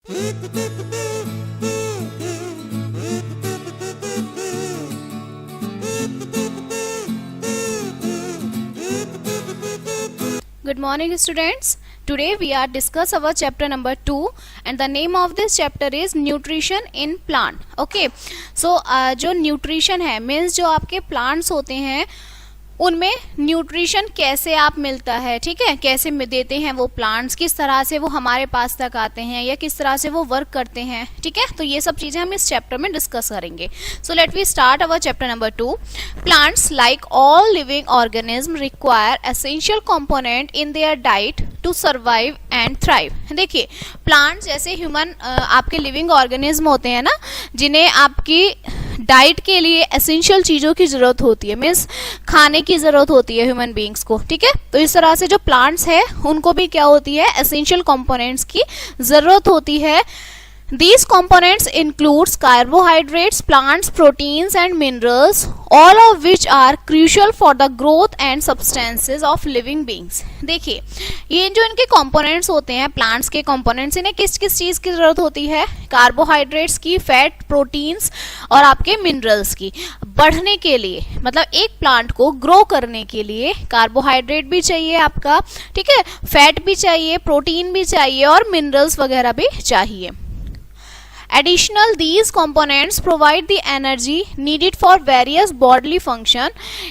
Good morning students. Today we are discuss our chapter number 2 and the name of this chapter is nutrition in plant. Okay. So जो nutrition है means जो आपके plants होते हैं उनमें nutrition कैसे आप मिलता है, ठीक है, कैसे देते हैं वो प्लांट्स, किस तरह से वो हमारे पास तक आते हैं या किस तरह से वो वर्क करते हैं, ठीक है। तो ये सब चीजें हम इस चैप्टर में डिस्कस करेंगे। So let we start our chapter number 2। Plants like all living organism require essential component in their diet to survive and thrive. देखिए प्लांट्स जैसे ह्यूमन आपके लिविंग ऑर्गेनिज्म होते हैं ना, जिन्हें आपकी डाइट के लिए एसेंशियल चीजों की जरूरत होती है, मीन्स खाने की जरूरत होती है ह्यूमन बींग्स को, ठीक है। तो इस तरह से जो प्लांट्स है उनको भी क्या होती है, एसेंशियल कंपोनेंट्स की जरूरत होती है। These components includes carbohydrates, plants, proteins and minerals, all of which are crucial for the growth and substances of living beings। देखिए ये जो इनके components होते हैं, plants के components, इन्हें किस किस चीज की जरूरत होती है, कार्बोहाइड्रेट्स की, फैट, प्रोटीन्स और आपके मिनरल्स की। बढ़ने के लिए मतलब एक प्लांट को ग्रो करने के लिए कार्बोहाइड्रेट भी चाहिए आपका, ठीक है, फैट भी चाहिए, प्रोटीन भी चाहिए और मिनरल्स वगैरह भी चाहिए। Additional, these components provide the energy needed for various bodily function।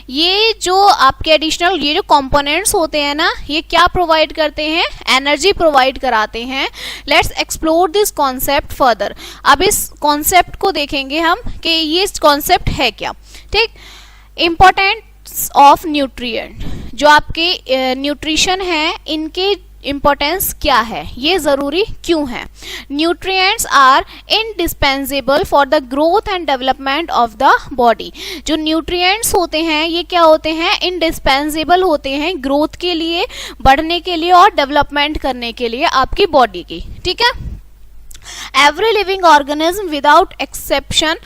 ये जो आपके additional ये जो components होते हैं ना, ये क्या provide करते हैं, energy provide कराते हैं। Let's explore this concept further। अब इस concept को देखेंगे हम कि ये concept है क्या, ठीक। Importance of nutrient, जो आपके न्यूट्रिशन है इनके इम्पोर्टेंस क्या है, ये जरूरी क्यों है। Nutrients are indispensable for the growth and development of the body. जो न्यूट्रिएंट्स होते हैं ये क्या होते हैं, इंडिस्पेंसेबल होते हैं ग्रोथ के लिए, बढ़ने के लिए और डेवलपमेंट करने के लिए आपकी बॉडी की, ठीक है। Every living organism without exception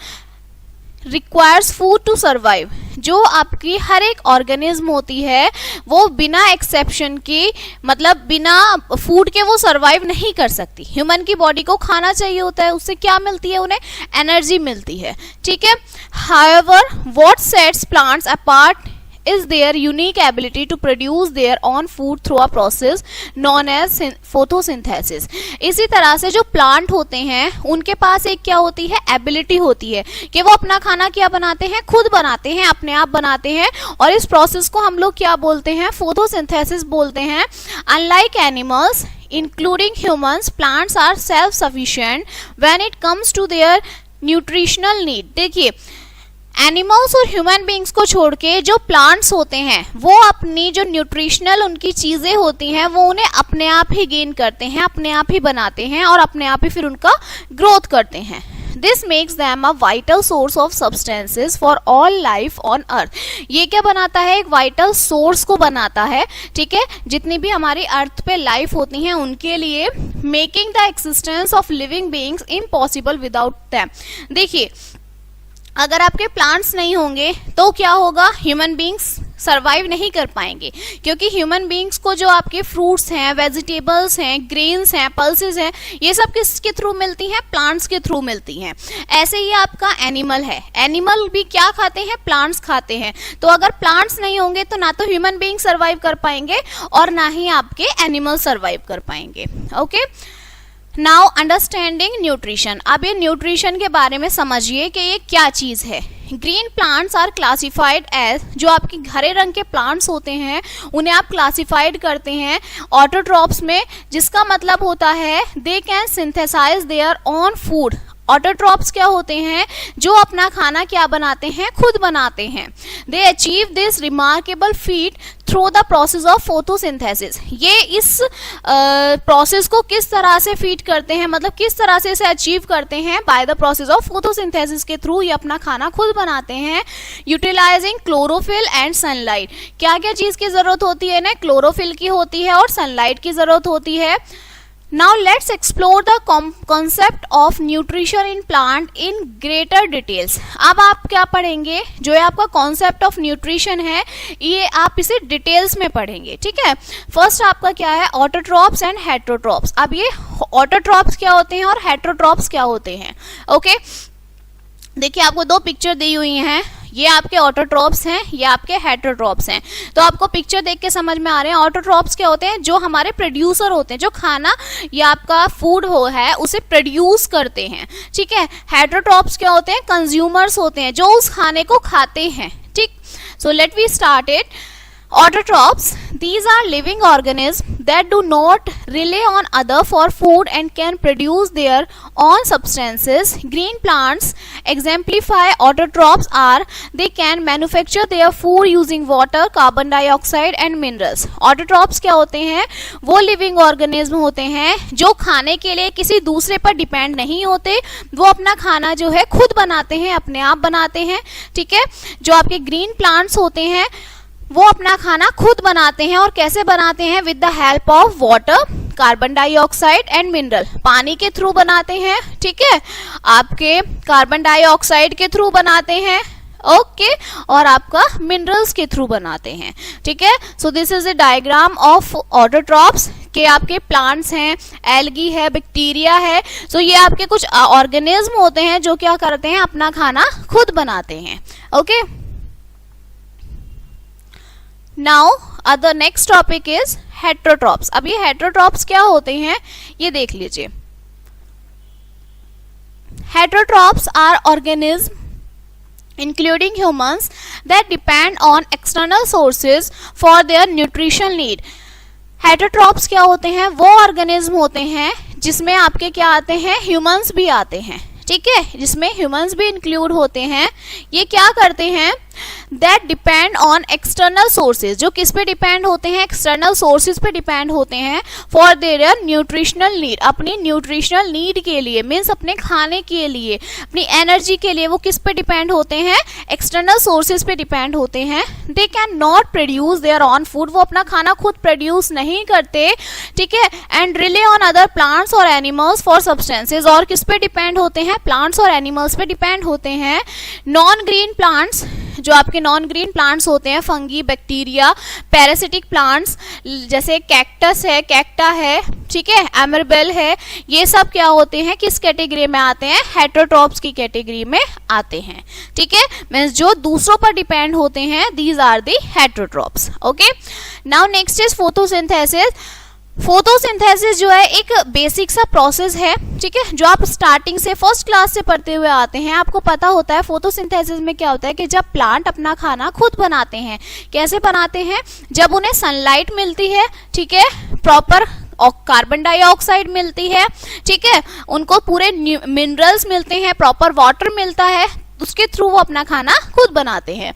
requires food to survive. जो आपकी हर एक ऑर्गेनिज्म होती है वो बिना एक्सेप्शन के, मतलब बिना फूड के वो सर्वाइव नहीं कर सकती। ह्यूमन की बॉडी को खाना चाहिए होता है, उससे क्या मिलती है, उन्हें एनर्जी मिलती है, ठीक है। However what sets plants apart is their unique ability to produce their own food through a process known as photosynthesis। इसी तरह से जो प्लांट होते हैं उनके पास एक क्या होती है, एबिलिटी होती है कि वो अपना खाना क्या बनाते हैं, खुद बनाते हैं, अपने आप बनाते हैं, और इस प्रोसेस को हम लोग क्या बोलते हैं, फोटोसिंथेसिस बोलते हैं। Unlike animals including humans, plants are self sufficient when it comes to their nutritional need। देखिए एनिमल्स और ह्यूमन बींग्स को छोड़ के जो प्लांट्स होते हैं वो अपनी जो न्यूट्रिशनल उनकी चीजें होती हैं वो उन्हें अपने आप ही गेन करते हैं, अपने आप ही बनाते हैं और अपने आप ही फिर उनका ग्रोथ करते हैं। This makes them a vital source of substances for all life on earth। ये क्या बनाता है, एक वाइटल सोर्स को बनाता है, ठीक है, जितनी भी हमारी अर्थ पे लाइफ होती हैं उनके लिए। Making the existence of living beings impossible without them. देखिए अगर आपके प्लांट्स नहीं होंगे तो क्या होगा, ह्यूमन बींग्स सरवाइव नहीं कर पाएंगे, क्योंकि ह्यूमन बींग्स को जो आपके फ्रूट्स हैं, वेजिटेबल्स हैं, ग्रेन्स हैं, पल्सेस हैं, ये सब किसके थ्रू मिलती हैं, प्लांट्स के थ्रू मिलती हैं। ऐसे ही आपका एनिमल है, एनिमल भी क्या खाते हैं, प्लांट्स खाते हैं। तो अगर प्लांट्स नहीं होंगे तो ना तो ह्यूमन बींग सरवाइव कर पाएंगे और ना ही आपके एनिमल सरवाइव कर पाएंगे। Okay, now understanding nutrition. अब ये न्यूट्रिशन के बारे में समझिए कि ये क्या चीज है। Green plants are classified as, जो आपके हरे रंग के प्लांट्स होते हैं उन्हें आप क्लासिफाइड करते हैं ऑटोट्रॉप्स में, जिसका मतलब होता है they can synthesise their own food. Autotrophs क्या होते हैं, जो अपना खाना क्या बनाते हैं, खुद बनाते हैं। They achieve this remarkable feet through the process of photosynthesis. ये इस प्रोसेस को किस तरह से फीड करते हैं, मतलब किस तरह से इसे अचीव करते हैं, by the process of photosynthesis के थ्रू ये अपना खाना खुद बनाते हैं। Utilising chlorophyll and sunlight. क्या क्या चीज की जरूरत होती है ना, क्लोरोफिल की होती है और सनलाइट की जरूरत होती है। Now let's explore the concept of nutrition in plant in greater details. अब आप क्या पढ़ेंगे, जो है आपका concept of nutrition है, ये आप इसे डिटेल्स में पढ़ेंगे, ठीक है। फर्स्ट आपका क्या है, ऑटोट्रॉप्स एंड हेटरोट्रॉप्स। अब ये ऑटोट्रॉप्स क्या होते हैं और हेटरोट्रॉप्स क्या होते हैं, ओके। देखिए आपको दो पिक्चर दी हुई हैं, ये आपके ऑटोट्रॉप्स हैं, ये आपके हेटरोट्रॉप्स हैं। तो आपको पिक्चर देख के समझ में आ रहे हैं ऑटोट्रॉप्स क्या होते हैं, जो हमारे प्रोड्यूसर होते हैं, जो खाना या आपका फूड हो है उसे प्रोड्यूस करते हैं, ठीक है। हेटरोट्रॉप्स क्या होते हैं, कंज्यूमर्स होते हैं, जो उस खाने को खाते हैं, ठीक। So let we start it. Autotrophs, these are living organisms that do not rely on other for food and can produce their own substances. Green plants exemplify autotrophs are they can manufacture their food using water, carbon dioxide and minerals. Autotrophs क्या होते हैं, वो living organism होते हैं जो खाने के लिए किसी दूसरे पर डिपेंड नहीं होते, वो अपना खाना जो है खुद बनाते हैं, अपने आप बनाते हैं, ठीक है। जो आपके ग्रीन प्लांट्स होते हैं वो अपना खाना खुद बनाते हैं, और कैसे बनाते हैं, with the help of water, carbon dioxide and mineral. पानी के थ्रू बनाते हैं, ठीक है, आपके कार्बन डाइऑक्साइड के थ्रू बनाते हैं, ओके, और आपका मिनरल्स के थ्रू बनाते हैं, ठीक है। So this is the diagram of autotrophs के आपके प्लांट्स हैं, एल्गी है, बैक्टीरिया है। सो ये आपके कुछ ऑर्गेनिज्म होते हैं जो क्या करते हैं, अपना खाना खुद बनाते हैं, okay. Now other next topic is heterotrophs. अब ये हेटरोट्रॉप्स क्या होते हैं ये देख लीजिए। Heterotrophs are organism including humans that depend on external sources for their nutrition need. Heterotrophs क्या होते हैं, वो ऑर्गेनिज्म होते हैं जिसमें आपके क्या आते हैं, ह्यूमंस भी आते हैं, ठीक है, जिसमें ह्यूमंस भी इंक्लूड होते हैं। ये क्या करते हैं, that depend on external sources, जो किस पे डिपेंड होते हैं, एक्सटर्नल सोर्सेज पे डिपेंड होते हैं, फॉर देयर न्यूट्रिशनल नीड, अपनी न्यूट्रिशनल नीड के लिए, मीन्स अपने खाने के लिए, अपनी एनर्जी के लिए वो किस पे डिपेंड होते हैं, एक्सटर्नल सोर्सेज पे डिपेंड होते हैं। They can not produce their own food, वो अपना खाना खुद प्रोड्यूस नहीं करते, ठीक है। And relay on other plants और एनिमल्स फॉर सब्सटेंसेज, और किस पे डिपेंड होते हैं, प्लांट्स और एनिमल्स पे डिपेंड होते हैं। नॉन ग्रीन प्लांट्स, जो आपके नॉन ग्रीन प्लांट्स होते हैं, फंगी, बैक्टीरिया, पैरासिटिक प्लांट्स जैसे कैक्टस है, कैक्टा है, ठीक है, एमरबेल है, ये सब क्या होते हैं, किस कैटेगरी में आते हैं, हेटरोट्रॉप्स की कैटेगरी में आते हैं, ठीक है। मींस जो दूसरों पर डिपेंड होते हैं, these are the heterotrophs, okay. Now next is photosynthesis. Photosynthesis जो है एक बेसिक सा प्रोसेस है, ठीक है, जो आप स्टार्टिंग से फर्स्ट क्लास से पढ़ते हुए आते हैं, आपको पता होता है। फोटोसिंथेसिस में क्या होता है कि जब प्लांट अपना खाना खुद बनाते हैं, कैसे बनाते हैं, जब उन्हें सनलाइट मिलती है, ठीक है, प्रॉपर कार्बन डाइऑक्साइड मिलती है, ठीक है, उनको पूरे मिनरल्स मिलते हैं, प्रॉपर वाटर मिलता है, उसके थ्रू वो अपना खाना खुद बनाते हैं,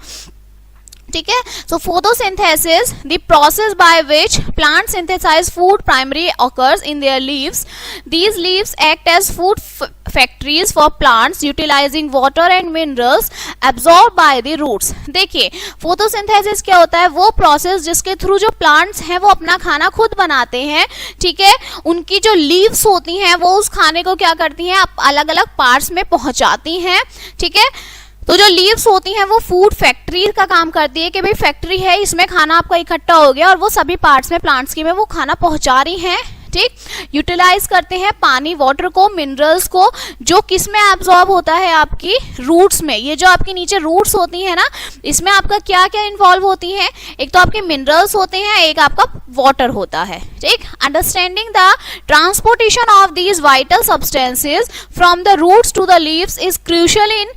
ठीक है। So photosynthesis, the process by which plant synthesise food primary occurs in their leaves. These leaves act as food factories for plants utilizing water and minerals absorbed by the roots. देखिए photosynthesis क्या होता है, वो process जिसके through जो plants हैं वो अपना खाना खुद बनाते हैं, ठीक है। उनकी जो लीव्स होती हैं वो उस खाने को क्या करती हैं, अलग अलग पार्ट्स में पहुंचाती हैं, ठीक है। तो जो लीव्स होती हैं वो फूड फैक्ट्री का काम करती है कि भाई फैक्ट्री है, इसमें खाना आपका इकट्ठा हो गया और वो सभी पार्ट्स में, प्लांट्स की में वो खाना पहुंचा रही हैं, ठीक। यूटिलाइज करते हैं पानी, वाटर को, मिनरल्स को, जो किस में एब्जॉर्ब होता है, आपकी रूट्स में। ये जो आपकी नीचे रूट्स होती है ना, इसमें आपका क्या क्या इन्वॉल्व होती है, एक तो आपके मिनरल्स होते हैं, एक आपका वाटर होता है, ठीक। Understanding the transportation of these vital substances from the roots to the leaves is crucial in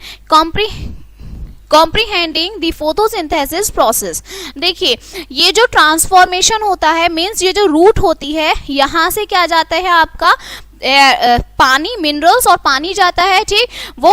comprehending the photosynthesis process. देखिए ये जो ट्रांसफॉर्मेशन होता है, मीन्स ये जो रूट होती है, यहाँ से क्या जाता है आपका पानी, मिनरल्स और पानी जाता है, ठीक। वो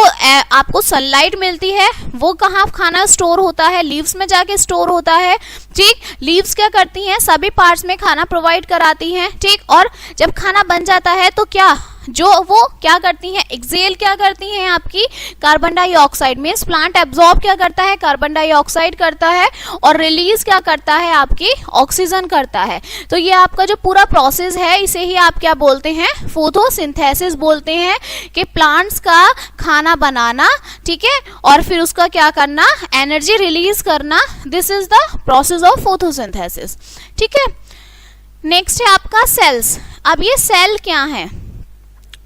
आपको सनलाइट मिलती है, वो कहाँ खाना स्टोर होता है, लीव्स में जाके स्टोर होता है, ठीक। लीव्स क्या करती हैं, सभी पार्ट्स में खाना प्रोवाइड कराती हैं, ठीक। और जब खाना बन जाता है तो क्या, जो वो क्या करती हैं, एक्सेल क्या करती हैं आपकी carbon dioxide, means plant absorb क्या करता है, कार्बन डाइऑक्साइड करता है, और रिलीज क्या करता है, आपकी ऑक्सीजन करता है। तो ये आपका जो पूरा प्रोसेस है इसे ही आप क्या बोलते हैं, फोटोसिंथेसिस बोलते हैं, कि प्लांट्स का खाना बनाना, ठीक है, और फिर उसका क्या करना, एनर्जी रिलीज करना, this is the process of photosynthesis. ठीक है, नेक्स्ट है आपका सेल्स। अब ये सेल क्या है,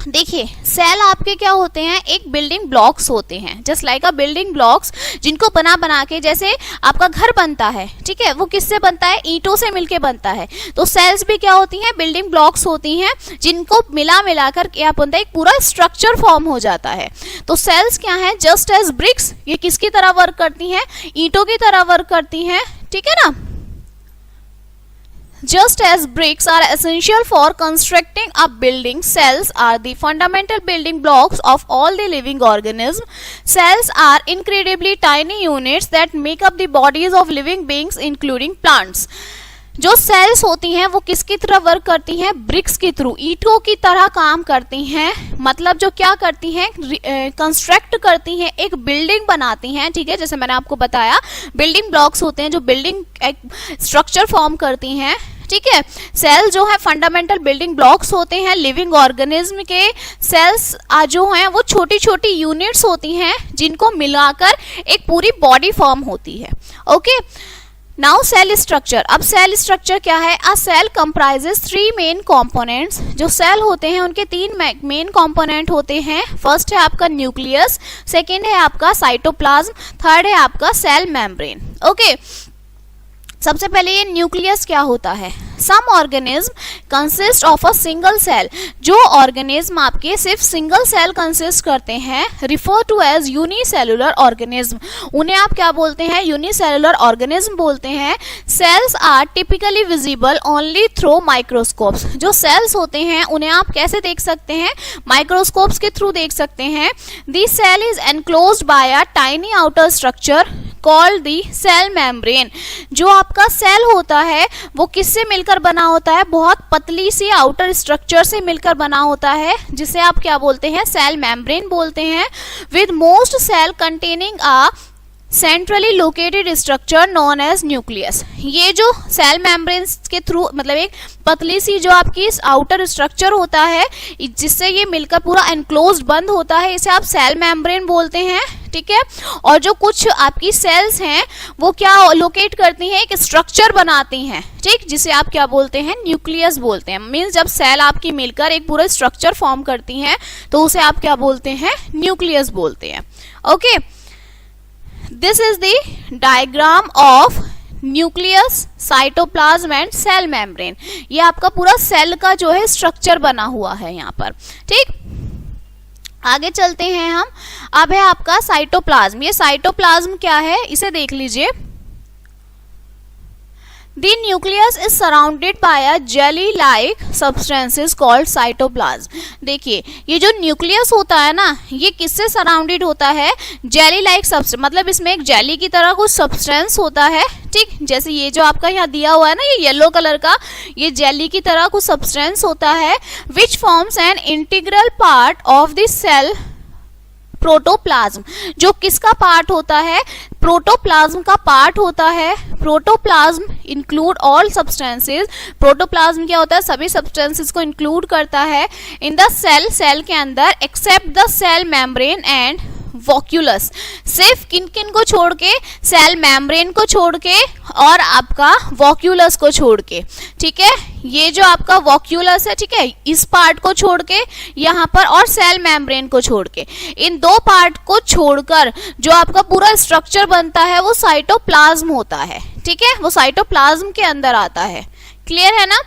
देखिए सेल आपके क्या होते हैं, एक बिल्डिंग ब्लॉक्स होते हैं, जस्ट लाइक अ बिल्डिंग ब्लॉक्स, जिनको बना के जैसे आपका घर बनता है, ठीक है, वो किससे बनता है, ईंटों से मिलके बनता है। तो सेल्स भी क्या होती हैं, बिल्डिंग ब्लॉक्स होती हैं, जिनको मिलाकर क्या बनता है, एक पूरा स्ट्रक्चर फॉर्म हो जाता है। तो सेल्स क्या है, जस्ट एज ब्रिक्स, ये किसकी तरह वर्क करती हैं, ईंटों की तरह वर्क करती हैं, ठीक है ना। Just as bricks are essential for constructing a building, cells are the fundamental building blocks of all the living organisms. Cells are incredibly tiny units that make up the bodies of living beings, including plants. जो sales होती हैं वो किसकी तरह work करती हैं, BRICS के through, ईंटों की तरह काम करती हैं। मतलब जो क्या करती हैं, कंस्ट्रक्ट करती हैं, एक बिल्डिंग बनाती हैं, ठीक है, जैसे मैंने आपको बताया बिल्डिंग ब्लॉक्स होते हैं जो बिल्डिंग एक स्ट्रक्चर फॉर्म करती हैं। ठीक है, सेल जो है फंडामेंटल बिल्डिंग ब्लॉक्स होते हैं लिविंग ऑर्गेनिज्म के। सेल्स जो हैं वो छोटी छोटी यूनिट्स होती हैं जिनको मिलाकर एक पूरी बॉडी फॉर्म होती है। Okay, now cell structure. अब सेल स्ट्रक्चर क्या है, a cell comprises 3 main components. जो सेल होते हैं उनके 3 मेन कंपोनेंट होते हैं। फर्स्ट है आपका न्यूक्लियस, सेकेंड है आपका साइटोप्लाज्म, थर्ड है आपका सेल मेम्ब्रेन। ओके, सबसे पहले ये न्यूक्लियस क्या होता है, some organism consist of a single cell. जो ऑर्गेनिज्म आपके सिर्फ सिंगल सेल कंसिस्ट करते हैं, refer to as unicellular organism, उन्हें आप क्या बोलते हैं, यूनिसेलुलर ऑर्गेनिज्म बोलते हैं। Cells are typically visible only through microscopes. जो सेल्स होते हैं उन्हें आप कैसे देख सकते हैं, माइक्रोस्कोप्स के थ्रू देख सकते हैं। The cell is enclosed by a tiny outer structure called the cell membrane. जो आपका सेल होता है वो किससे मिलकर बना होता है, बहुत पतली सी आउटर स्ट्रक्चर से मिलकर बना होता है, जिसे आप क्या बोलते हैं, सेल मेम्ब्रेन बोलते हैं। With most cell containing a centrally located structure known as nucleus. ये जो सेल मेम्ब्रेन के थ्रू, मतलब एक पतली सी जो आपकी आउटर स्ट्रक्चर होता है जिससे ये मिलकर पूरा एनक्लोज बंद होता है, इसे आप सेल मेम्ब्रेन बोलते हैं। ठीक है, और जो कुछ आपकी सेल्स हैं वो क्या लोकेट करती हैं, एक स्ट्रक्चर बनाती हैं, ठीक, जिसे आप क्या बोलते हैं, न्यूक्लियस बोलते हैं। मीन्स जब सेल आपकी मिलकर एक पूरा स्ट्रक्चर फॉर्म करती हैं तो उसे आप क्या बोलते हैं, न्यूक्लियस बोलते हैं। Okay, this is the diagram of nucleus, cytoplasm and cell membrane. ये आपका पूरा सेल का जो है स्ट्रक्चर बना हुआ है यहाँ पर। ठीक, आगे चलते हैं हम। अब है आपका साइटोप्लाज्म। ये साइटोप्लाज्म क्या है इसे देख लीजिए। The nucleus is surrounded by a jelly-like substances called cytoplasm. देखिए ये जो न्यूक्लियस होता है ना, ये किससे सराउंडेड होता है, जेली लाइक सब्सटेंस, मतलब इसमें एक जेली की तरह कुछ सब्सटेंस होता है। ठीक, जैसे ये जो आपका यहाँ दिया हुआ है ना, ये येलो कलर का, ये जेली की तरह कुछ सब्सटेंस होता है, which forms an integral part of the cell protoplasm. जो किसका पार्ट होता है, प्रोटोप्लाज्म का पार्ट होता है। Protoplasm include all substances. Protoplasm क्या होता है, सभी सब्सटेंसेस को इंक्लूड करता है इन द सेल, सेल के अंदर, except the cell membrane and vacuoles. सिर्फ किन किन को छोड़ के, सेल मेम्ब्रेन को छोड़ के और आपका वॉक्यूलस को छोड़ के। ठीक है, ये जो आपका वॉक्यूलस है, ठीक है, इस पार्ट को छोड़ के यहाँ पर, और सेल मेम्ब्रेन को छोड़ के, इन दो पार्ट को छोड़कर जो आपका पूरा स्ट्रक्चर बनता है वो साइटोप्लाज्म होता है। ठीक है, वो साइटोप्लाज्म के अंदर आता है। क्लियर है ना।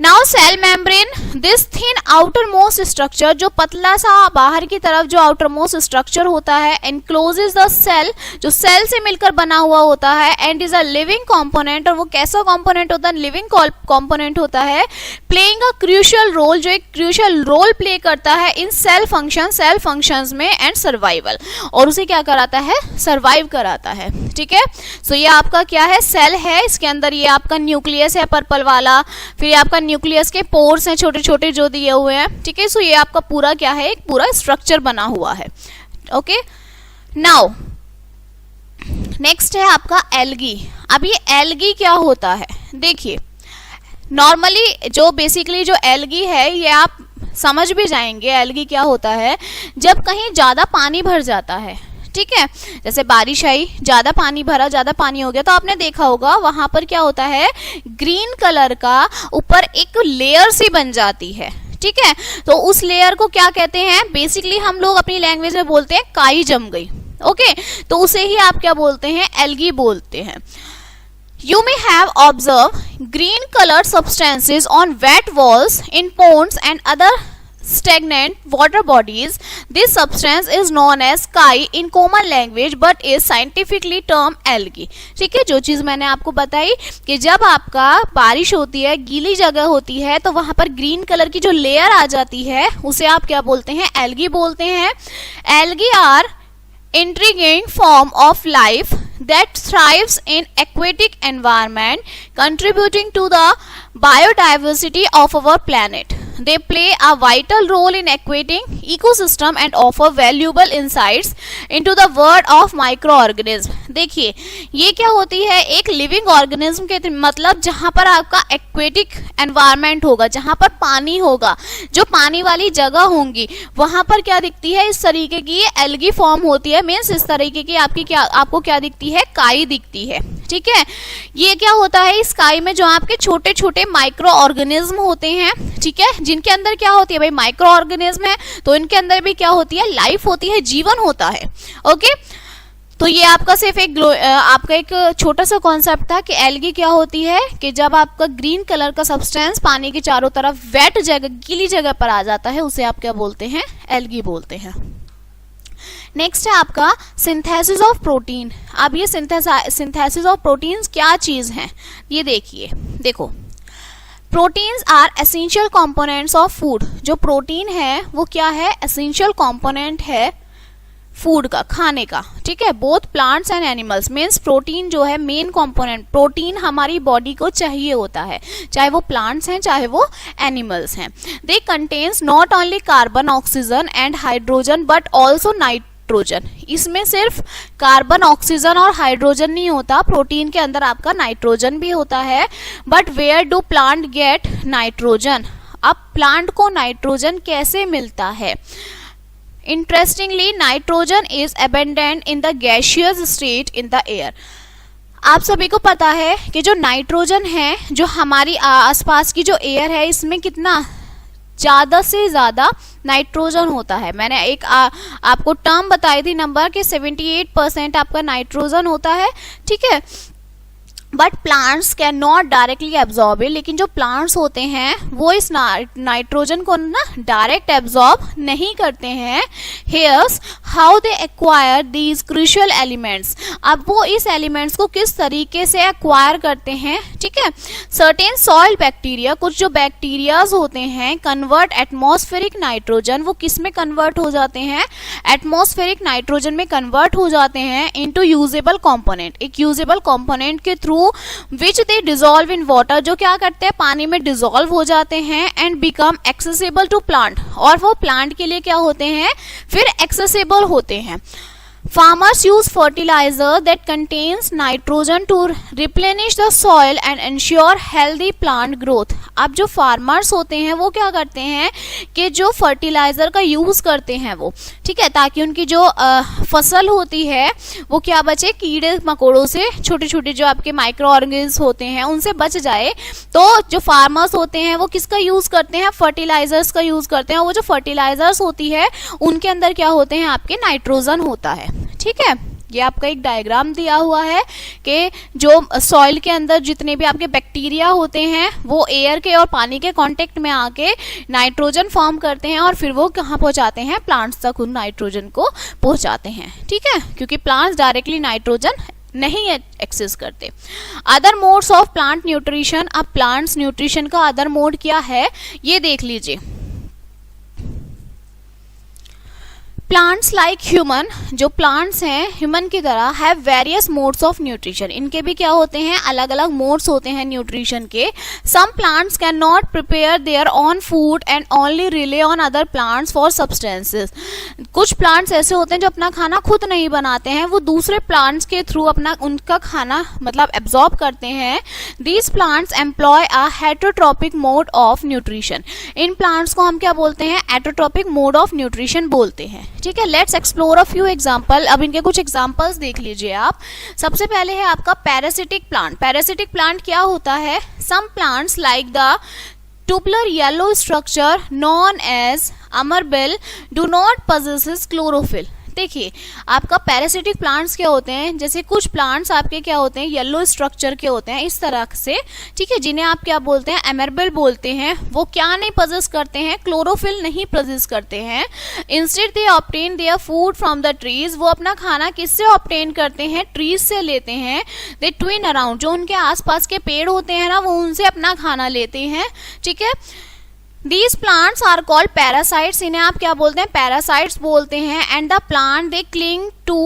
Now cell membrane, this thin outermost structure, जो पतला सा बाहर की तरफ जो आउटर मोस्ट स्ट्रक्चर होता है, एनक्लोजेस द सेल, जो सेल से मिलकर बना हुआ होता है, and is a living component, और वो कैसा कंपोनेंट होता है, लिविंग कंपोनेंट होता है, प्लेइंग अ क्रूशियल रोल, जो एक क्रूशियल रोल प्ले करता है इन सेल फंक्शन, सेल फंक्शंस में, एंड सर्वाइवल, और उसे क्या कराता है, सर्वाइव कराता है। ठीक है, सो ये आपका क्या है, सेल है, इसके अंदर ये आपका न्यूक्लियस है पर्पल वाला, फिर आपका न्यूक्लियस के पोर्स हैं छोटे छोटे जो दिए हुए हैं, ठीक है। सो ये आपका पूरा क्या है, एक पूरा स्ट्रक्चर बना हुआ है। ओके, नाउ नेक्स्ट है आपका एल्गी। अब ये एल्गी क्या होता है, देखिए नॉर्मली जो बेसिकली जो एल्गी है ये आप समझ भी जाएंगे एल्गी क्या होता है। जब कहीं ज्यादा पानी भर जाता है, ठीक है, जैसे बारिश आई, ज्यादा पानी भरा, ज्यादा पानी हो गया, तो आपने देखा होगा वहां पर क्या होता है, ग्रीन कलर का ऊपर एक लेयर सी बन जाती है, ठीक है। तो उस लेयर को क्या कहते हैं, बेसिकली हम लोग अपनी लैंग्वेज में बोलते हैं काई जम गई। ओके, तो उसे ही आप क्या बोलते हैं, एल्गी बोलते हैं। You may have observed green colored substances on wet walls in ponds and other stagnant water bodies. This substance is known as sky in common language but is scientifically termed algae. ठीक है, जो चीज मैंने आपको बताई कि जब आपका बारिश होती है, गीली जगह होती है, तो वहां पर ग्रीन कलर की जो लेयर आ जाती है उसे आप क्या बोलते हैं, एल्गी बोलते हैं। Algae are intriguing form of life that thrives in aquatic environment, contributing to the biodiversity of our planet. They play a vital role in aquatic ecosystem and offer valuable insights into the world of microorganism. देखिए ये क्या होती है, एक living organism के मतलब जहां पर आपका एक्वेटिक एनवायरनमेंट होगा, जहां पर पानी होगा, जो पानी वाली जगह होंगी, वहां पर क्या दिखती है, इस तरीके की एल्गी फॉर्म होती है। मीन्स इस तरीके की आपको क्या दिखती है, काई दिखती है, ठीक है। ये क्या होता है, इस काई में जो आपके छोटे छोटे माइक्रो ऑर्गेनिज्म होते हैं, ठीक है, जिनके अंदर क्या होती है भाई, माइक्रो ऑर्गेनिज्म है तो इनके अंदर भी क्या होती है, लाइफ होती है, जीवन होता है। ओके, तो ये आपका सिर्फ एक छोटा सा कॉन्सेप्ट था कि एल्गी क्या होती है, कि जब आपका ग्रीन कलर का सब्सटेंस पानी के चारों तरफ वेट जगह, गीली जगह पर आ जाता है, उसे आप क्या बोलते हैं, एल्गी बोलते हैं। नेक्स्ट है आपका सिंथेसिस ऑफ प्रोटीन। अब ये सिंथेसिस ऑफ प्रोटीन्स क्या चीज है, ये देखिए, देखो proteins are essential components of food. जो प्रोटीन है वो क्या है, एसेंशियल कंपोनेंट है फूड का, खाने का, ठीक है, both plants and animals. Means protein जो है मेन कंपोनेंट, प्रोटीन हमारी बॉडी को चाहिए होता है, चाहे वो प्लांट्स हैं चाहे वो एनिमल्स हैं। They contains not only carbon, oxygen and hydrogen but also nitrogen. इसमें सिर्फ कार्बन, ऑक्सीजन और हाइड्रोजन नहीं होता, प्रोटीन के अंदर आपका नाइट्रोजन भी होता है। But where do plant get nitrogen, अब प्लांट को नाइट्रोजन कैसे मिलता है। Interestingly nitrogen is abundant in the gaseous state in the air. आप सभी को पता है कि जो नाइट्रोजन है, जो हमारी आसपास की जो एयर है, इसमें कितना ज्यादा से ज्यादा नाइट्रोजन होता है। मैंने एक आपको टर्म बताई थी नंबर कि 78% आपका नाइट्रोजन होता है, ठीक है। But plants can not directly absorb it, लेकिन जो प्लांट्स होते हैं वो इस नाइट्रोजन को ना डायरेक्ट एब्जॉर्ब नहीं करते हैं। Here's how they acquire these crucial elements. अब वो इस एलिमेंट्स को किस तरीके से एक्वायर करते हैं, ठीक है। सर्टेन सॉइल बैक्टीरिया, कुछ जो बैक्टीरियाज होते हैं, कन्वर्ट एटमॉस्फेरिक नाइट्रोजन, वो किस में कन्वर्ट हो जाते हैं, एटमॉस्फेरिक नाइट्रोजन में कन्वर्ट हो जाते हैं इनटू यूजेबल कंपोनेंट, एक यूजेबल कंपोनेंट के through which they dissolve in water, जो क्या करते हैं, पानी में डिसॉल्व हो जाते हैं, and become accessible to plant, और वो प्लांट के लिए क्या होते हैं, फिर एक्सेसिबल होते हैं। Farmers use fertilizer that contains nitrogen to replenish the soil and ensure healthy plant growth. अब जो फार्मर्स होते हैं वो क्या करते हैं कि जो फर्टिलाइजर का यूज करते हैं वो, ठीक है, ताकि उनकी जो फसल होती है वो क्या बचे, कीड़े मकोड़ों से, छोटे छोटे जो आपके माइक्रो ऑर्गेनिज्म होते हैं उनसे बच जाए। तो जो फार्मर्स होते हैं वो किसका यूज करते हैं, फर्टिलाइजर्स का यूज करते हैं। वो जो फर्टिलाइजर्स होती है उनके अंदर क्या होते हैं, आपके नाइट्रोजन होता है, ठीक है। ये आपका एक डायग्राम दिया हुआ है कि जो सॉइल के अंदर जितने भी आपके बैक्टीरिया होते हैं वो एयर के और पानी के कांटेक्ट में आके नाइट्रोजन फॉर्म करते हैं और फिर वो कहाँ पहुंचाते हैं, प्लांट्स तक उन नाइट्रोजन को पहुंचाते हैं, ठीक है, क्योंकि प्लांट्स डायरेक्टली नाइट्रोजन नहीं एक्सेस करते। Other modes of plant nutrition. अब प्लांट्स न्यूट्रिशन का अदर मोड क्या है ये देख लीजिए। प्लांट्स लाइक ह्यूमन, जो प्लांट्स हैं ह्यूमन की तरह, have various modes of nutrition, इनके भी क्या होते हैं, अलग अलग मोड्स होते हैं न्यूट्रिशन के. Some plants can not prepare their own food and only rely on other plants for substances. कुछ प्लांट्स ऐसे होते हैं जो अपना खाना खुद नहीं बनाते हैं, वो दूसरे प्लांट्स के थ्रू अपना उनका खाना मतलब एब्जॉर्ब करते हैं. These plants employ a heterotrophic mode of nutrition. इन प्लांट्स को हम क्या बोलते हैं, हेटरोट्रॉपिक मोड ऑफ न्यूट्रिशन बोलते हैं. ठीक है, let's explore a few example. अब इनके कुछ एग्जांपल्स देख लीजिए आप. सबसे पहले है आपका पैरासिटिक प्लांट. पैरासिटिक प्लांट क्या होता है, some plants like the tubular yellow structure known as amarbill do not possess chlorophyll. देखिए आपका पैरासिटिक प्लांट्स क्या होते हैं, जैसे कुछ प्लांट्स आपके क्या होते हैं, येलो स्ट्रक्चर के होते हैं इस तरह से. ठीक है, जिन्हें आप क्या बोलते हैं, एमरबिल बोलते हैं. वो क्या नहीं पोजेस करते हैं, क्लोरोफिल नहीं पोजेस करते हैं. Instead they obtain their food from the trees. वो अपना खाना किससे ऑब्टेन करते हैं, ट्रीज से लेते हैं. दे ट्विन अराउंड, जो उनके आसपास के पेड़ होते हैं ना, वो उनसे अपना खाना लेते हैं. ठीक है, These plants are called parasites. इन्हें आप क्या बोलते हैं, parasites बोलते हैं. And the plant they cling to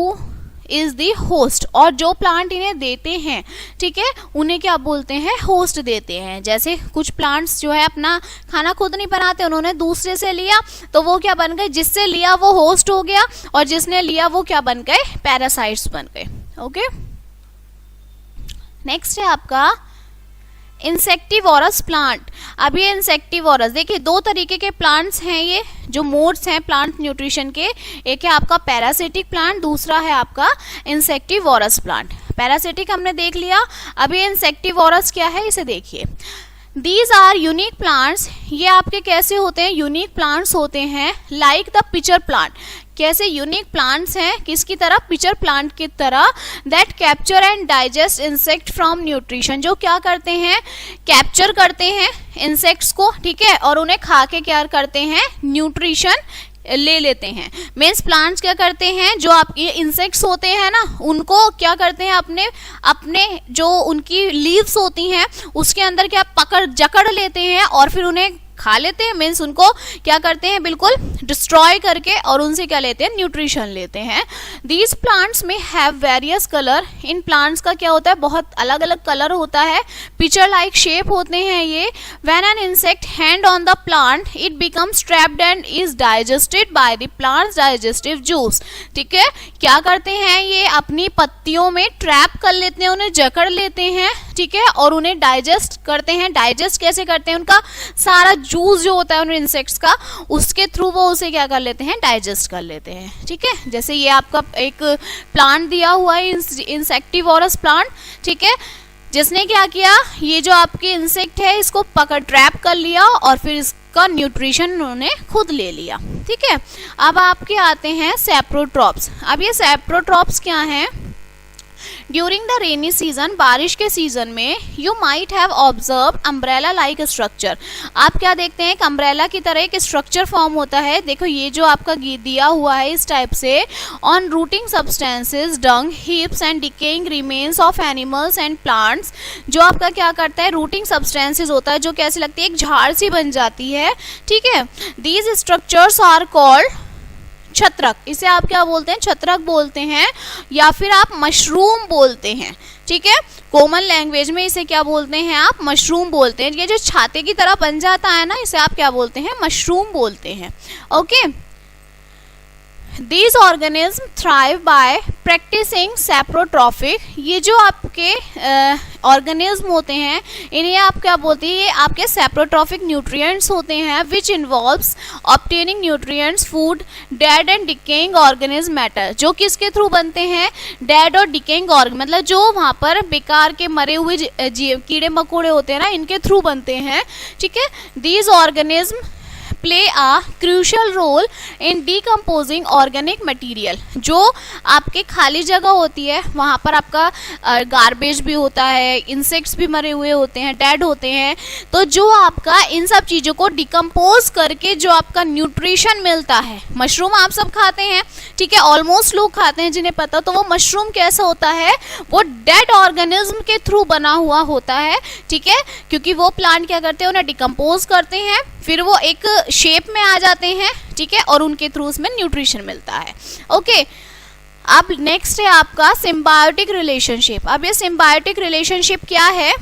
is the host. और जो प्लांट इन्हें देते हैं, ठीक है, उन्हें क्या बोलते हैं, होस्ट देते हैं. जैसे कुछ प्लांट्स जो है अपना खाना खुद नहीं बनाते, उन्होंने दूसरे से लिया, तो वो क्या बन गए, जिससे लिया वो होस्ट हो गया, और जिसने लिया वो क्या बन गए, पैरासाइट्स बन गए. ओके, नेक्स्ट है आपका इंसेक्टिवोरस प्लांट. अब ये इंसेक्टिवोरस, देखिए दो तरीके के प्लांट्स हैं, ये जो मोड्स हैं प्लांट न्यूट्रिशन के. एक है आपका पैरासिटिक प्लांट, दूसरा है आपका इंसेक्टिवोरस प्लांट. पैरासिटिक हमने देख लिया, अब ये इंसेक्टिवोरस क्या है इसे देखिए. These are unique plants. ये आपके कैसे होते हैं, यूनिक प्लांट्स होते हैं. लाइक द पिचर प्लांट, कैसे यूनिक प्लांट्स हैं, किसकी तरह, पिचर प्लांट की तरह. That capture and digest insect from nutrition, जो क्या करते हैं, कैप्चर करते हैं इंसेक्ट्स को, ठीक है, और उन्हें खा के क्या करते हैं, न्यूट्रिशन ले लेते हैं. मीन्स प्लांट्स क्या करते हैं, जो आपके इंसेक्ट्स होते हैं ना, उनको क्या करते हैं, अपने अपने जो उनकी लीव्स होती हैं उसके अंदर क्या पकड़ जकड़ लेते हैं और फिर उन्हें खा लेते हैं. मीन्स उनको क्या करते हैं, बिल्कुल डिस्ट्रॉय करके, और उनसे क्या लेते हैं, न्यूट्रिशन लेते हैं. दीज प्लांट्स में have various colour. In plants का क्या होता है, बहुत अलग अलग कलर होता है. पिक्चर लाइक शेप होते हैं ये. When an insect hand on the plant it becomes trapped and is digested by the plants digestive juice. ठीक है, क्या करते हैं, ये अपनी पत्तियों में ट्रैप कर लेते हैं, उन्हें जकड़ लेते हैं. ठीक है, और उन्हें डाइजेस्ट करते हैं. डाइजेस्ट कैसे करते हैं, उनका सारा जूस जो होता है उन इंसेक्ट्स का, उसके थ्रू वो उसे क्या कर लेते हैं, डाइजेस्ट कर लेते हैं. ठीक है, जैसे ये आपका एक प्लांट दिया हुआ है, इंसेक्टिवोरस प्लांट. ठीक है, जिसने क्या किया, ये जो आपके इंसेक्ट है इसको पकड़ ट्रैप कर लिया और फिर इसका न्यूट्रिशन उन्होंने खुद ले लिया. ठीक है, अब आपके आते हैं सेप्रोट्रॉप्स. अब ये सेप्रोट्रॉप्स क्या हैं, ड्यूरिंग द रेनी सीजन, बारिश के सीजन में, you might have observe umbrella like structure. आप क्या देखते हैं, एक अम्ब्रेला की तरह एक स्ट्रक्चर फॉर्म होता है. देखो ये जो आपका दिया हुआ है इस टाइप से. On rotting substances, dung heaps and decaying remains of animals and plants. जो आपका क्या करता है, रूटिंग सब्सटेंसेज होता है, जो कैसे लगती है, एक झाड़ सी बन जाती है. ठीक है, दीज स्ट्रक्चर्स आर कॉल्ड छत्रक. इसे आप क्या बोलते हैं, छत्रक बोलते हैं, या फिर आप मशरूम बोलते हैं. ठीक है, कॉमन लैंग्वेज में इसे क्या बोलते हैं, आप मशरूम बोलते हैं. ये जो छाते की तरह बन जाता है ना, इसे आप क्या बोलते हैं, मशरूम बोलते हैं. Okay, These organisms thrive by practicing saprotrophic. ये जो आपके ऑर्गेनिज्म होते हैं इन्हें आप क्या बोलते हैं, ये आपके सेप्रोट्रॉफिक न्यूट्रिएंट्स होते हैं, which involves obtaining nutrients food dead and decaying organism matter. जो किसके थ्रू बनते हैं, डेड और डिकेइंग ऑर्गन, मतलब जो वहाँ पर बेकार के मरे हुए कीड़े मकोड़े होते हैं ना, इनके थ्रू बनते हैं. ठीक है, these organism play a crucial role in decomposing organic material. जो आपके खाली जगह होती है वहाँ पर आपका गार्बेज भी होता है, इंसेक्ट्स भी मरे हुए होते हैं, डेड होते हैं. तो जो आपका इन सब चीज़ों को डिकम्पोज करके जो आपका न्यूट्रिशन मिलता है, मशरूम आप सब खाते हैं, ठीक है, ऑलमोस्ट लोग खाते हैं जिन्हें पता. तो वो मशरूम कैसा होता है, वो डेड ऑर्गेनिज्म के थ्रू बना हुआ होता है. ठीक है, क्योंकि वो प्लांट क्या करते हैं, उन्हें डिकम्पोज करते हैं फिर वो एक शेप में आ जाते हैं, ठीक है, और उनके थ्रू उसमें न्यूट्रिशन मिलता है। ओके, अब नेक्स्ट है आपका सिम्बायोटिक रिलेशनशिप। अब ये सिम्बायोटिक रिलेशनशिप क्या है?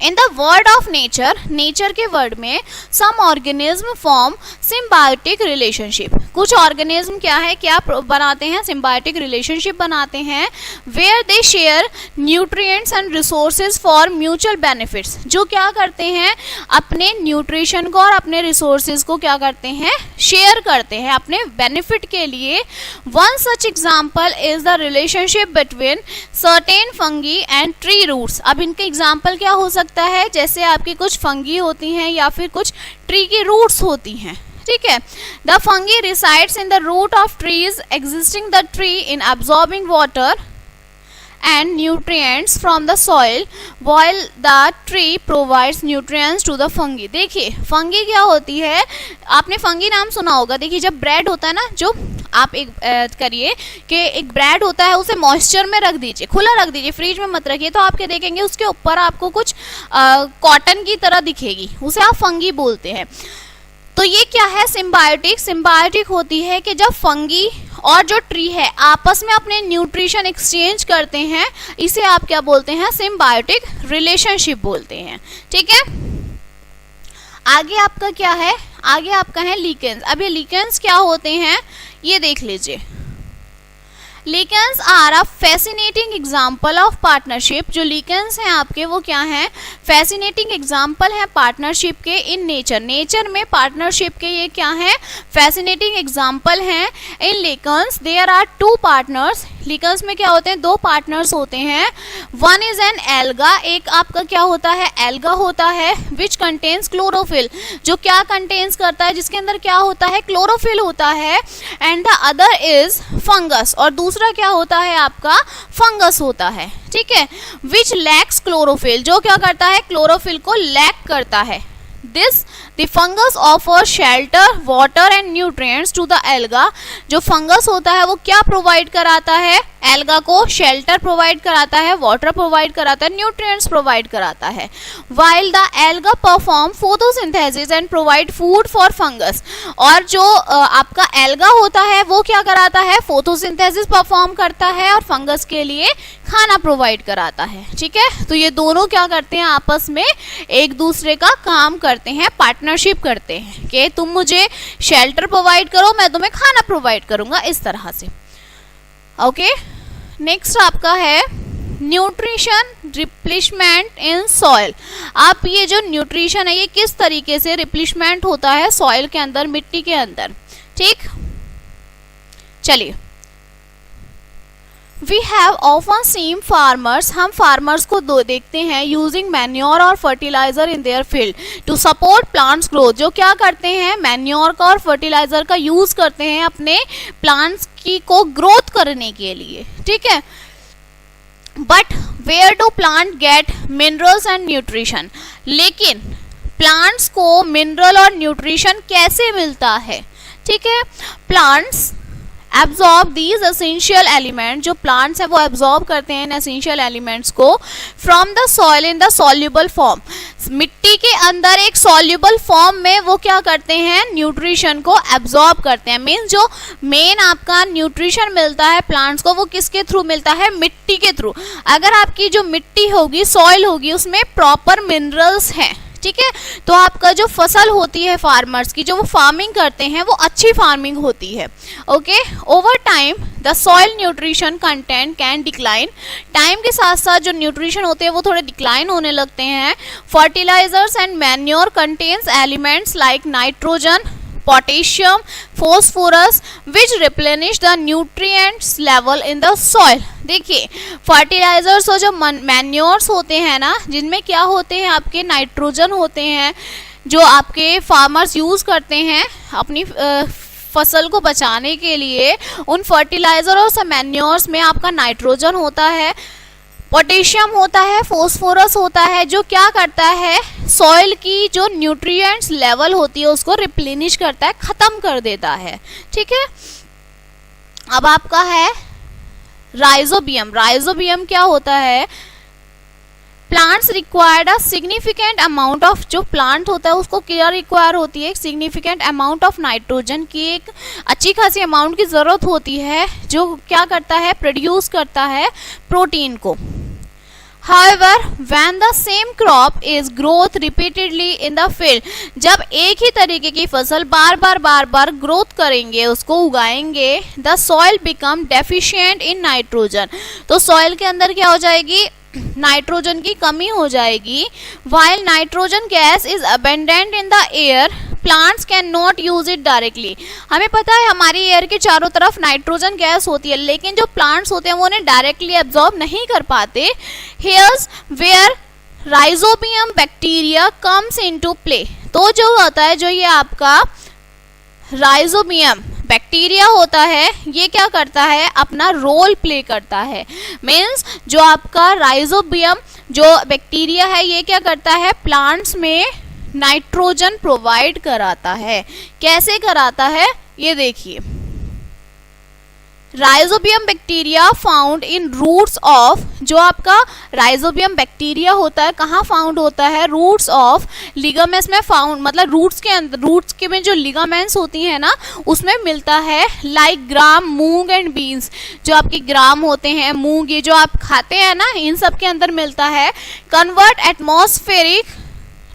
In the world of nature, nature के वर्ड में some organism form symbiotic relationship. कुछ ऑर्गेनिज्म क्या है, क्या बनाते हैं? सिम्बायोटिक रिलेशनशिप बनाते हैं, where they share nutrients and resources for mutual benefits. जो क्या करते हैं, अपने न्यूट्रिशन को और अपने रिसोर्सेज को क्या करते हैं, शेयर करते हैं अपने बेनिफिट के लिए। One such example is the relationship between certain fungi and tree roots. अब इनके एग्जाम्पल क्या हो सकता है? जैसे आपकी कुछ फंगी होती हैं या फिर कुछ ट्री की रूट्स होती हैं, ठीक है। The fungi resides in the root of trees existing the tree in absorbing water and nutrients from the soil while the tree provides nutrients to the fungi। देखिए फंगी क्या होती है, आपने फंगी नाम सुना होगा। देखिए जब ब्रेड होता है ना, जो आप एक करिए कि एक ब्रेड होता है, उसे मॉइस्चर में रख दीजिए, खुला रख दीजिए, फ्रिज में मत रखिए, तो आपके देखेंगे उसके ऊपर आपको कुछ कॉटन की तरह दिखेगी, उसे आप फंगी बोलते हैं। तो ये क्या है? सिम्बायोटिक। सिम्बायोटिक होती है कि जब फंगी और जो ट्री है आपस में अपने न्यूट्रिशन एक्सचेंज करते हैं, इसे आप क्या बोलते हैं? सिम्बायोटिक रिलेशनशिप बोलते हैं, ठीक है। आगे आपका क्या है? आगे आपका है लिकेंस। अब ये लिकेंस क्या होते हैं, ये देख लीजिए। Lichens are a fascinating example of partnership. जो लिकेंस हैं आपके, वो क्या हैं? फैसिनेटिंग एग्जाम्पल है पार्टनरशिप के इन नेचर। नेचर में पार्टनरशिप के ये क्या हैं? फैसिनेटिंग एग्जाम्पल हैं। इन लिकेंस देयर आर टू पार्टनर्स। लिकेंस में क्या होते हैं? दो पार्टनर्स होते हैं। वन इज एन एल्गा, एक आपका क्या होता है? एल्गा होता है, विच कंटेन्स क्लोरोफिल। जो क्या कंटेन्स करता है? जिसके अंदर क्या होता है? क्लोरोफिल होता है। And the other is fungus, और दूसरा क्या होता है? आपका फंगस होता है, ठीक है। विच लैक्स क्लोरोफिल, जो क्या करता है? क्लोरोफिल को लैक करता है। This the fungus offer shelter, water and nutrients to the alga. जो फंगस होता है वो क्या प्रोवाइड कराता है? एल्गा को शेल्टर प्रोवाइड कराता है, वाटर प्रोवाइड कराता है, न्यूट्रिएंट्स प्रोवाइड कराता है। While the alga perform photosynthesis and provide food for fungus. और जो आपका एल्गा होता है वो क्या कराता है? फोटोसिंथेसिस परफॉर्म करता है और फंगस के लिए खाना प्रोवाइड कराता है, ठीक है। तो ये दोनों क्या करते हैं? आपस में एक दूसरे का काम करते हैं, पार्टनरशिप करते हैं कि तुम मुझे शेल्टर प्रोवाइड करो, मैं तुम्हें खाना प्रोवाइड करूंगा, इस तरह से। ओके, नेक्स्ट आपका है न्यूट्रिशन रिप्लेसमेंट इन सॉइल। आप ये जो न्यूट्रिशन है ये किस तरीके से रिप्लेसमेंट होता है सॉइल के अंदर, मिट्टी के अंदर, ठीक। चलिए, we have often seen farmers, हम फार्मर्स को देखते हैं यूजिंग मैन्योर और fertiliser in their field to support plants growth. जो क्या करते हैं? मैन्योर का और फर्टिलाइजर का यूज करते हैं अपने प्लांट्स की को ग्रोथ करने के लिए, ठीक है। But where do plant get minerals and nutrition, लेकिन प्लांट्स को मिनरल और न्यूट्रिशन कैसे मिलता है, ठीक है। Plants absorb these essential element, जो प्लांट्स है वो एब्जॉर्ब करते हैं इन एसेंशियल एलिमेंट्स को from the soil in the soluble form. मिट्टी के अंदर एक सॉल्युबल फॉर्म में वो क्या करते हैं? न्यूट्रिशन को एब्जॉर्ब करते हैं। मीन्स जो मेन आपका न्यूट्रिशन मिलता है प्लांट्स को वो किसके थ्रू मिलता है? मिट्टी के थ्रू। अगर आपकी जो मिट्टी होगी, सॉइल होगी, उसमें प्रॉपर मिनरल्स हैं, ठीक है, तो आपका जो फसल होती है फार्मर्स की, जो वो फार्मिंग करते हैं, वो अच्छी फार्मिंग होती है। Okay, over time the soil nutrition content can decline. Time के साथ साथ जो न्यूट्रिशन होते हैं वो थोड़े डिक्लाइन होने लगते हैं। Fertilisers and manure contains elements like nitrogen, potassium, phosphorus which replenish the nutrients level in the soil. देखिए, फर्टिलाइजर्स और जो मैन्योर्स होते हैं ना, जिनमें क्या होते हैं? आपके नाइट्रोजन होते हैं, जो आपके फार्मर्स यूज करते हैं अपनी फसल को बचाने के लिए। उन फर्टिलाइजर और मैन्योर्स में आपका नाइट्रोजन होता है, पोटेशियम होता है, फॉस्फोरस होता है, जो क्या करता है? सॉइल की जो न्यूट्रिएंट्स लेवल होती है उसको रिप्लेनिश करता है, खत्म कर देता है, ठीक है। अब आपका है राइजोबियम। राइजोबियम क्या होता है? Plants required a significant amount of, जो प्लांट होता है उसको क्या रिक्वायर होती है, सिग्निफिकेंट अमाउंट ऑफ नाइट्रोजन की एक अच्छी खासी अमाउंट की जरूरत होती है, जो क्या करता है, प्रोड्यूस करता है प्रोटीन को। However, when the same crop is growth repeatedly in the field, जब एक ही तरीके की फसल बार बार ग्रोथ करेंगे, उसको उगाएंगे, the soil become deficient in nitrogen, तो सॉइल के अंदर क्या हो जाएगी, नाइट्रोजन की कमी हो जाएगी। While nitrogen gas is abundant in the air, plants can not use it directly. हमें पता है हमारी एयर के चारों तरफ नाइट्रोजन गैस होती है, लेकिन जो प्लांट्स होते हैं वो उन्हें डायरेक्टली एब्जॉर्ब नहीं कर पाते। Here's where rhizobium bacteria comes into play, तो जो होता है, जो ये आपका राइजोबियम बैक्टीरिया होता है, ये क्या करता है, अपना रोल प्ले करता है। मीन्स जो आपका राइजोबियम जो बैक्टीरिया है, ये क्या करता है, प्लांट्स में नाइट्रोजन प्रोवाइड कराता है। कैसे कराता है, ये देखिए, rhizobium bacteria found in roots of, जो आपका राइजोबियम बैक्टीरिया होता है कहाँ फाउंड होता है, रूट्स ऑफ लिगामेंट्स में फाउंड, मतलब रूट्स के अंदर, रूट्स के में जो लिगामेंट्स होती हैं ना, उसमें मिलता है। Like gram, moong and beans, जो आपके ग्राम होते हैं, मूंग, ये जो आप खाते हैं ना, इन सब के अंदर मिलता है। Convert atmospheric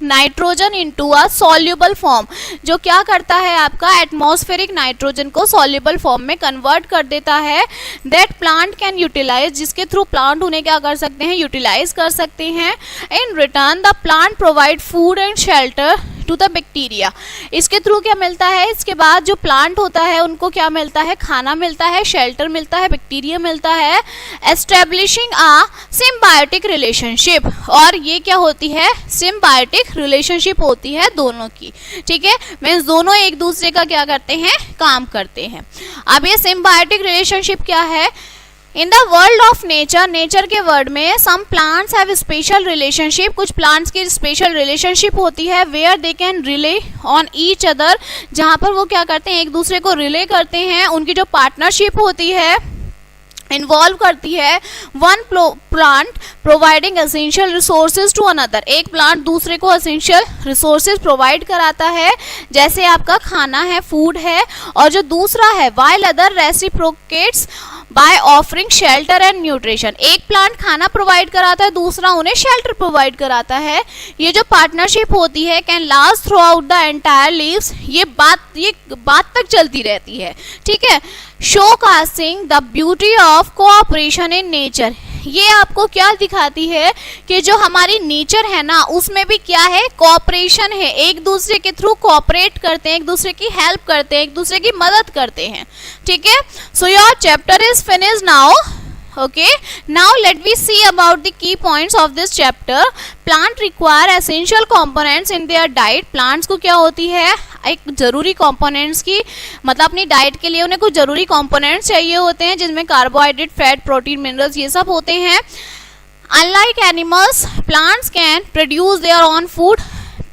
nitrogen into a soluble form, जो क्या करता है, आपका एटमॉस्फेरिक नाइट्रोजन को सॉल्युबल फॉर्म में कन्वर्ट कर देता है। दैट प्लांट कैन यूटिलाइज, जिसके थ्रू प्लांट उन्हें क्या कर सकते हैं, यूटिलाइज कर सकते हैं। In return the plant provide food and shelter to the bacteria, इसके थ्रू क्या मिलता है, इसके बाद जो प्लांट होता है उनको क्या मिलता है, खाना मिलता है, शेल्टर मिलता है, बैक्टीरिया मिलता है। एस्टेब्लिशिंग अ सिम्बायोटिक रिलेशनशिप, और ये क्या होती है, सिम्बायोटिक रिलेशनशिप होती है दोनों की, ठीक है, मीन्स दोनों एक दूसरे का क्या करते हैं, काम करते हैं। अब ये सिम्बायोटिक रिलेशनशिप क्या है, in the world of nature, nature के वर्ल्ड में some plants have special relationship, कुछ प्लांट्स की स्पेशल रिलेशनशिप होती है। Where they can rely on each other, जहाँ पर वो क्या करते हैं, एक दूसरे को रिले करते हैं। उनकी जो पार्टनरशिप होती है, इन्वॉल्व करती है। One plant providing essential resources to another, एक प्लांट दूसरे को एसेंशियल रिसोर्सेज प्रोवाइड कराता है, जैसे आपका खाना है, फूड है। और जो दूसरा है, while other reciprocates by offering shelter and nutrition, एक प्लांट खाना प्रोवाइड कराता है, दूसरा उन्हें शेल्टर प्रोवाइड कराता है। ये जो पार्टनरशिप होती है can last through out the entire leaves, ये बात तक चलती रहती है, ठीक है। Show casting the beauty of cooperation in nature, ये आपको क्या दिखाती है कि जो हमारी नेचर है ना, उसमें भी क्या है, कोऑपरेशन है, एक दूसरे के थ्रू कोऑपरेट करते हैं, एक दूसरे की हेल्प करते हैं, एक दूसरे की मदद करते हैं, ठीक है। So your chapter is finished now. Okay, now let we see about the key points of this chapter. Plant require essential components in their diet. Plants को क्या होती है, एक जरूरी components की, मतलब अपनी डाइट के लिए उन्हें कुछ जरूरी components चाहिए होते हैं, जिनमें कार्बोहाइड्रेट, फैट, प्रोटीन, मिनरल्स, ये सब होते हैं। Unlike animals, plants can produce their own food.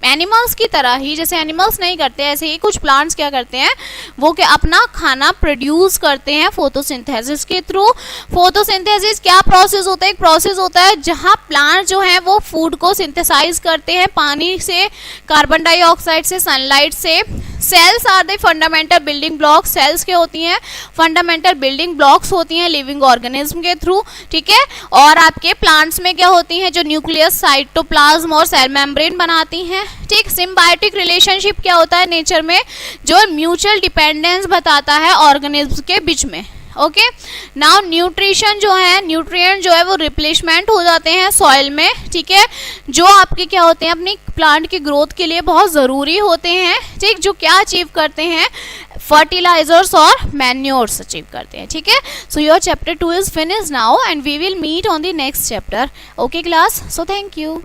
Animals की तरह ही, जैसे एनिमल्स नहीं करते ऐसे ही कुछ प्लांट्स क्या करते हैं, वो क्या अपना खाना प्रोड्यूस करते हैं फोटोसिंथेसिस के थ्रू। फोटोसिंथेसिस क्या प्रोसेस होता है, एक प्रोसेस होता है जहां प्लांट जो है वो फूड को सिंथेसाइज करते हैं, पानी से, कार्बन डाइऑक्साइड से, सनलाइट से। Cells are the fundamental building blocks, cells क्या होती हैं, फंडामेंटल बिल्डिंग ब्लॉक्स होती हैं लिविंग ऑर्गेनिज्म के थ्रू, ठीक है। और आपके प्लांट्स में क्या होती हैं, जो न्यूक्लियस, साइटोप्लाज्म और सेल मेम्ब्रेन बनाती हैं, ठीक। सिम्बायोटिक रिलेशनशिप क्या होता है नेचर में, जो म्यूचुअल डिपेंडेंस बताता है ऑर्गेनिज्म के बीच में, ओके। नाउ न्यूट्रिशन जो है, न्यूट्रिएंट जो है वो रिप्लेसमेंट हो जाते हैं सॉइल में, ठीक है, जो आपके क्या होते हैं, अपनी प्लांट की ग्रोथ के लिए बहुत ज़रूरी होते हैं, ठीक, जो क्या अचीव करते हैं, फर्टिलाइजर्स और मैन्योर्स अचीव करते हैं, ठीक है। So your chapter 2 is finished now and we will meet on the next chapter, okay class. So thank you.